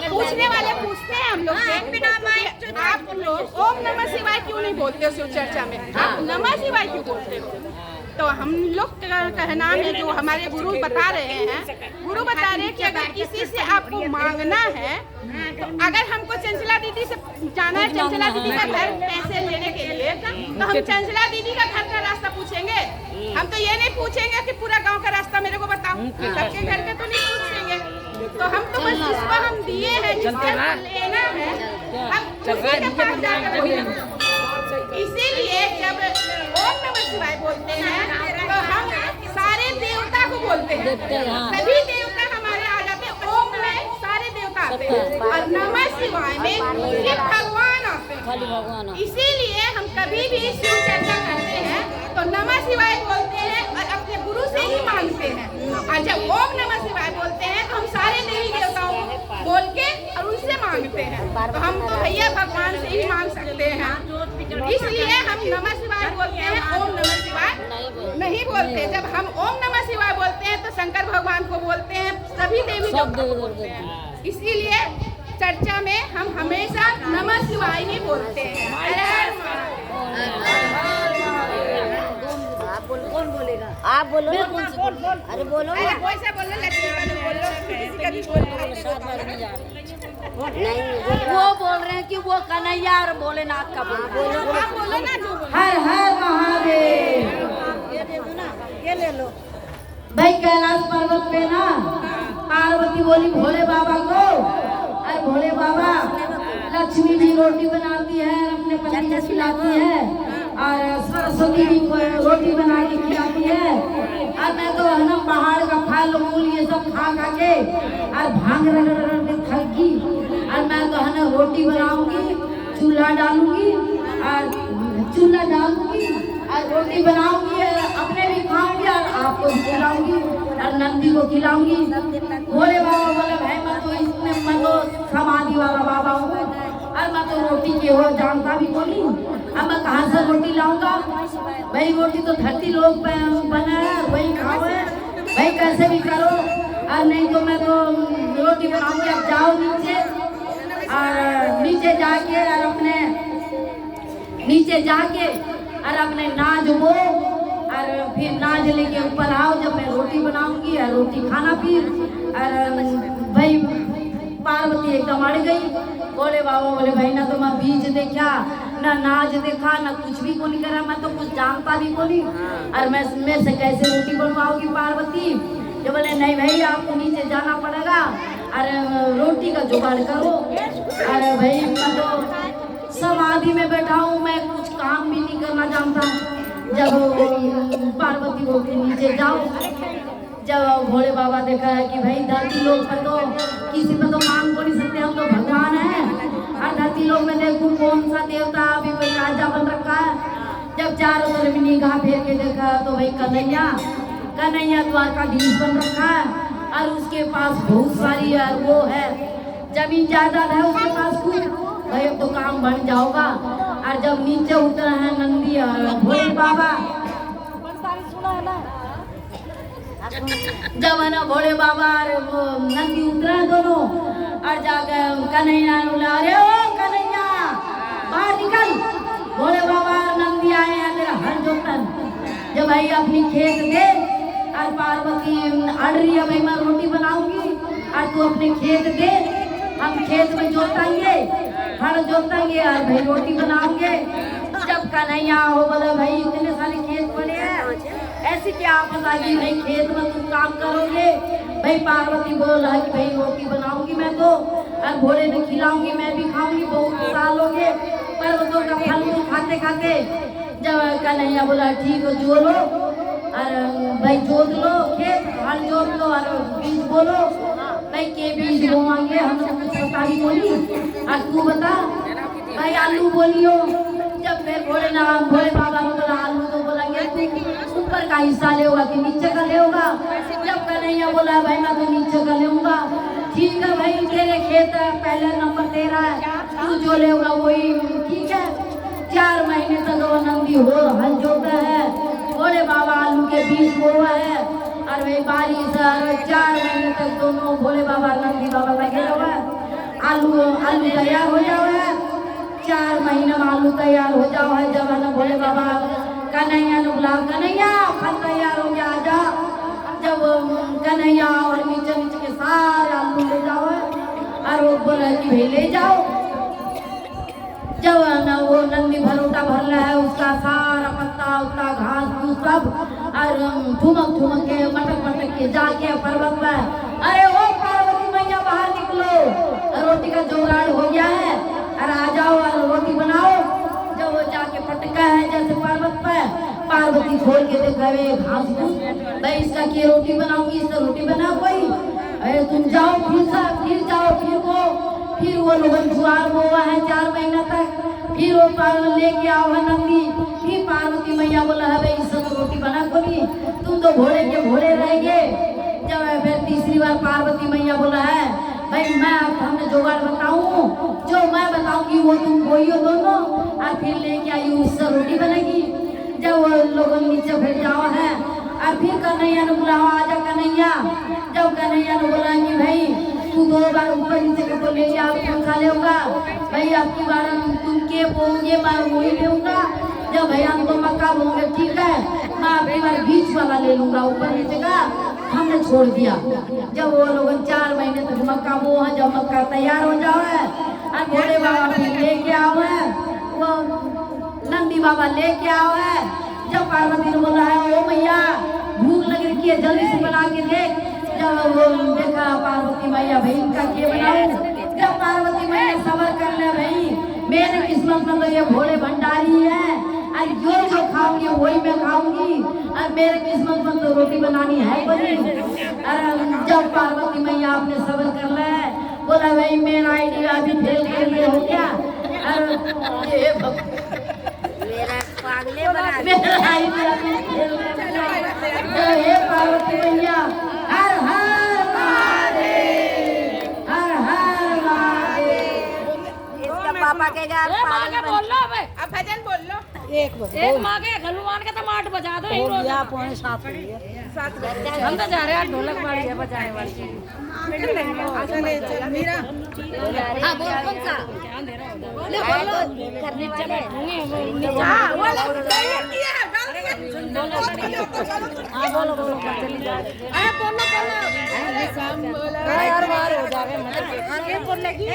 पूछने वाले पूछते हैं हम लोग से, आप लोग ओम नमः शिवाय क्यों नहीं बोलते हो शिव चर्चा में? आप नमः शिवाय क्यों बोलते हो? तो हम लोग का कहना है, जो हमारे गुरु बता रहे हैं, गुरु बता रहे हैं कि अगर किसी से आपको मांगना है, तो अगर हमको चंचला दीदी से जाना है, चंचला दीदी का घर पैसे लेने के लिए, तो हम चंचला दीदी का घर का रास्ता पूछेंगे। हम तो ये नहीं पूछेंगे कि पूरा गांव का रास्ता मेरे को बताओ, सबके घर के तो नहीं पूछेंगे। तो हम तो बस जिसको हम दिए हैं, जिससे लेना है, हम उसी के पास जाकर बोलेंगे। इसीलिए जब ओम नमः शिवाय बोलते हैं तो हम सारे देवता को बोलते हैं, सभी देवता हमारे आ जाते हैं। ओम में सारे देवता आते हैं और नमः शिवाय में सिर्फ भगवान आते हैं। इसीलिए हम कभी भी शिव चर्चा करते हैं तो नमः शिवाय बोलते हैं और अपने गुरु से ही मांगते हैं। और जब ओम नमः शिवाय बोलते हैं तो हम सारे देवी देवताओं को बोल के और उनसे मांगते हैं। तो हम तो भैया भगवान से ही मांग सकते हैं, इसलिए हम नमः शिवाय बोलते हैं, ओम नमः शिवाय नहीं बोलते। जब हम ओम नमः शिवाय बोलते हैं तो शंकर भगवान को बोलते हैं, सभी देवी देवता को बोलते हैं। इसीलिए चर्चा में हम हमेशा नमः शिवाय ही बोलते हैं। कौन बोलेगा? आप बोलो ना। अरे बोलो ना। कोई सा बोलो, लक्ष्मी का बोलो, किसी का भी बोलो। नहीं, वो बोल रहे हैं कि वो कन्हैया और भोलेनाथ का बोलो। आप बोलो ना जो बोलो। हर हर महादेव। ये दे दो ना, ये ले लो। भाई कैलाश पर्वत पे ना पार्वती बोली भोले बाबा को, अरे भोले बाबा लक्ष्मी जी रोटी बनाती है और अपने पति को खिलाती है, और सरस्वती जी को रोटी बना के खिलाती है, और मैं तो है ना पहाड़ का फल मूल ये सब खा खा के और भांग रगड़ के थक गई, और मैं तो है ना रोटी बनाऊंगी, चूल्हा डालूंगी और चूल्हा डालूंगी और रोटी बनाऊंगी, अपने भी खाऊंगी और आपको भी खिलाऊंगी और नंदी को खिलाऊंगी। भोले बाबा बोले भाई मैं तो समाधि वाला बाबा हूँ और मैं तो रोटी के हो जानता भी बोली, अब मैं कहाँ से रोटी लाऊंगा? भाई रोटी तो धरती लोग बना है, वही खाओ है भाई, कैसे भी करो, और नहीं तो मैं तो रोटी बनाऊंगी। अब जाओ नीचे, और नीचे जाके और अपने नीचे जाके और अपने नाज वो और फिर नाज लेके ऊपर आओ, जब मैं रोटी बनाऊंगी और रोटी खाना। फिर और भाई पार्वती एकदम अड़ गई। बोले बाबा बोले भाई ना तो मैं बीज देखा, ना नाच देखा, ना कुछ भी को नहीं करा, मैं तो कुछ जानता भी को नहीं, और मैं से कैसे रोटी बनवाओगी पार्वती? जो बोले नहीं भाई आपको नीचे जाना पड़ेगा और रोटी का जुगाड़ करो। अरे भाई मैं तो समाधि में बैठा हूँ, मैं कुछ काम भी नहीं करना जानता। जब पार्वती बोलती नीचे जाओ, जब भोले बाबा देखा है कि भाई धरती लोग पर तो किसी पर तो मांग को नहीं सकते, हम तो भगवान हैं, और धरती लोग में देखूं कौन सा देवता अभी कोई राजा बन रखा है। जब चारों तरफ निगाह फेर के देखा तो भाई कन्हैया द्वारकाधीश बन रखा है, और उसके पास बहुत सारी वो है जमीन जायदाद है उसके पास कुछ, भाई अब तो काम बन जाओगा। और जब नीचे उतरा है नंदी और भोले बाबा, जब है ना भोले बाबा और वो नंदी उतरा दोनों, और जाकर कन्हैया बोला अरे ओ कन्हैया बाहर निकल। भोले बाबा और नंदी आए हैं तेरा हर जोतन। जब भाई अपनी खेत दे, और पार्वती अड़ रही है भाई मैं रोटी बनाऊंगी और तू अपने खेत दे, हम खेत में जोतेंगे, हर जोतेंगे और भाई रोटी बनाओगे। जब कन्हैया हो बोले भाई इतने सारे खेत पड़े हैं, ऐसी क्या आपस आ गई भाई खेत में तुम काम करोगे? भाई पार्वती बोल रहा है कि भाई रोटी बनाऊंगी मैं तो, और भोले ने खिलाऊंगी, मैं भी खाऊंगी, बहुत साल हो गए पर्वतों का फल को खाते खाते। जब कन्हैया बोला ठीक हो जो लो, और भाई जोत लो खेत, हल जोत लो और बीज बोलो, भाई के बीज बोवांगे हम लोग कुछ पता भी बोली, और तू बता भाई आलू बोलियो। जब फिर भोले बाबा ने बोला आलू, तो बोलेंगे ऊपर का हिस्सा ले होगा कि नीचे का ले होगा? जब कन्हैया बोला भाई मैं तो नीचे का ले होगा। ठीक है भाई तेरे खेत है, पहले नंबर तेरा है, तू जो ले होगा वही ठीक है। 4 महीने तक वो नंदी हो हल जोता है, भोले बाबा आलू के बीज बोआ है, और भाई बारिश 4 महीने तक दोनों भोले बाबा नंदी बाबा लगे हुआ है। आलू आलू तैयार हो जाओ है, 4 महीने में आलू तैयार हो जाओ है। जब है ना भोले बाबा कन्हैया ने बुलाओ, कन्हैया फल तैयार हो गया आजा। जब कन्हैया और नीचे नीचे के सारे आलू ले जाओ है और वो बोला कि भाई ले जाओ। जब ना वो नंदी भरोटा भर रहा है, उसका सारा पत्ता उत्ता घास फूस सब और ठुमक के मटक के जाके पर्वत पर, अरे ओ पार्वती मैया बाहर निकलो, रोटी का जुगाड़ हो गया है और आ जाओ और रोटी बनाओ। जब वो जाके पटका है जैसे पर्वत पर, पार्वती खोल के देख रहे घास फूस, भाई इसका की रोटी बनाऊंगी, इसका रोटी बना कोई। अरे तुम जाओ फिर जाओ फिर वो लोगन जुआर बोआ है 4 महीना तक, फिर वो लेके आओ है नंदी। फिर पार्वती मैया बोला है भाई इसको रोटी बना कोई, तुम तो भोले के भोले रह गए। जब फिर तीसरी बार पार्वती मैया बोला है भाई मैं अब हमें जुगाड़ बताऊं, जो मैं बताऊंगी वो तुम बोइयो दोनों और फिर लेके आई उससे रोटी बनेगी। जब वो लोग नीचे फिर जाओ है और फिर कन्हैया ने बुलाओ आजा कन्हैया। जब कन्हैया ने बोला कि भाई तू 2 बार ऊपर नीचे के बोले आप कौन खा लेगा भाई, अब की बार तुम के बोगे मैं वही लेऊंगा। जब भैया हम तो मक्का बोगे ठीक है, मैं अपनी बार बीच वाला ले लूंगा, ऊपर नीचे का हमने छोड़ दिया। जब वो लोग 4 महीने तक मक्का बो है, जब मक्का तैयार हो जाओ है और भोले बाबा फिर लेके आओ है, वो नंदी बाबा लेके आओ है। जब पार्वती ने बोला है ओ मैया भूख लग रही है जल्दी से बना के देख। जब वो देखा पार्वती मैया भाई इनका क्या बनाऊं, जब पार्वती मैया सबर कर ले भाई मेरे किस्मत में तो ये भोले भंडारी है और जो खाऊंगी वही मैं खाऊंगी और मेरे किस्मत में तो रोटी बनानी है बनी। और जब पार्वती मैया आपने सबर कर ले बोला भाई मेरा आइडिया अभी फेल कर लिए हो गया और ये मेरा पागले बना मेरा आइडिया फेल कर गया। हे पार्वती मैया हर हर महादेव, हर हर महादेव। इसका पापा के घर पागल बोल लो अब अब भजन बोल लो। एक माँ के हनुमान के तो 8 बजा दो हीरो या 6:45 हम तो जा रहे हैं ढोलक वाली है बजाने वाली। हाँ बोल कौन सा करने वाले हाँ वो तैयार किया है, हाँ बोलो चली जाओ। बोलो बोलो। हर बार हो जावे मतलब आगे बोलेगी।